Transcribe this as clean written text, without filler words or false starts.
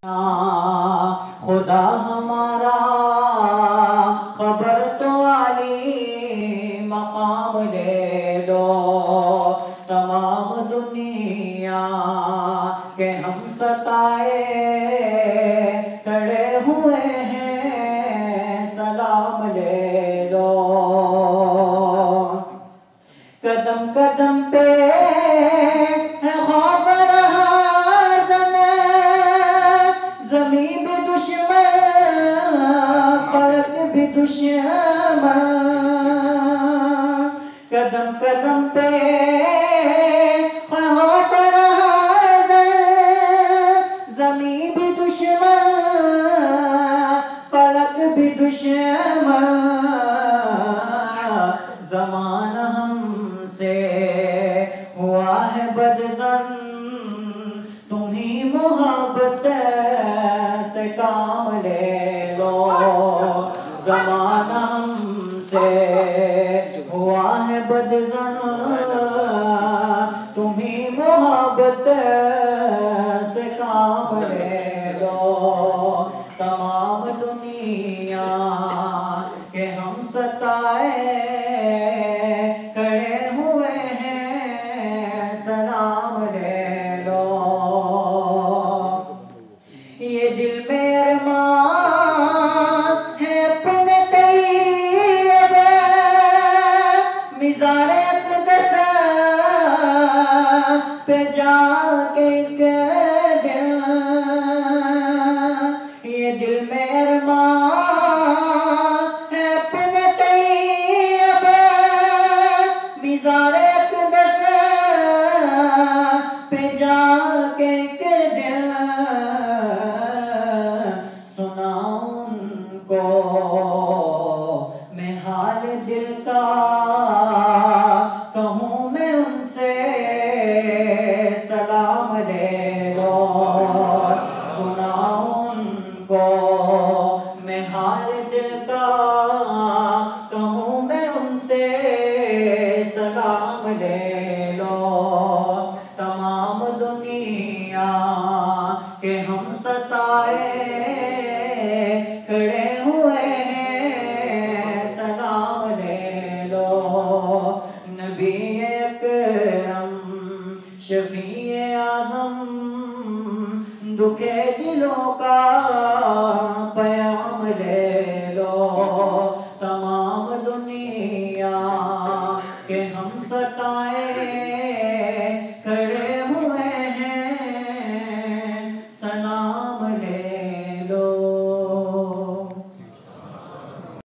खुदा हमारा खबर तो आली मकाम ले लो। तमाम दुनिया के हम सताए खड़े हुए हैं, सलाम ले लो। कदम कदम पे है खौफ रहाज़न, ज़मीन भी दुश्मन फलक भी दुश्मन। कदम कदम पे है खौफ रहाज़न, ज़मीन भी दुश्मन फलक भी दुश्मन। ज़माना हमसे हुआ है बदज़न, तुम्ही मोहब्बत से काम ले लो। ज़माना हमसे हुआ है बदज़न, तुम्ही मोहब्बत से काम ले लो। तमाम दुनिया के हम सताए खड़े हुए हैं, सलाम ले लो। ये दिल में अरमान है अपने तैयब, मिज़ारे अक़दस पे जाके कह दिया। ये दिल में अरमान है अपने तैयब, मिज़ारे अक़दस पे जाके कह दिया। सुना उनको मैं हाल दिल का, कहूँ मैं उनसे सलाम ले लो। सुना उनको मैं हाल दिल का, कहूँ मैं उनसे सलाम ले लो। तमाम दुनिया के हम सताए खड़े हुए हैं, सलाम ले लो। नबी अकरम शफीए आज़म दुखे दिलों का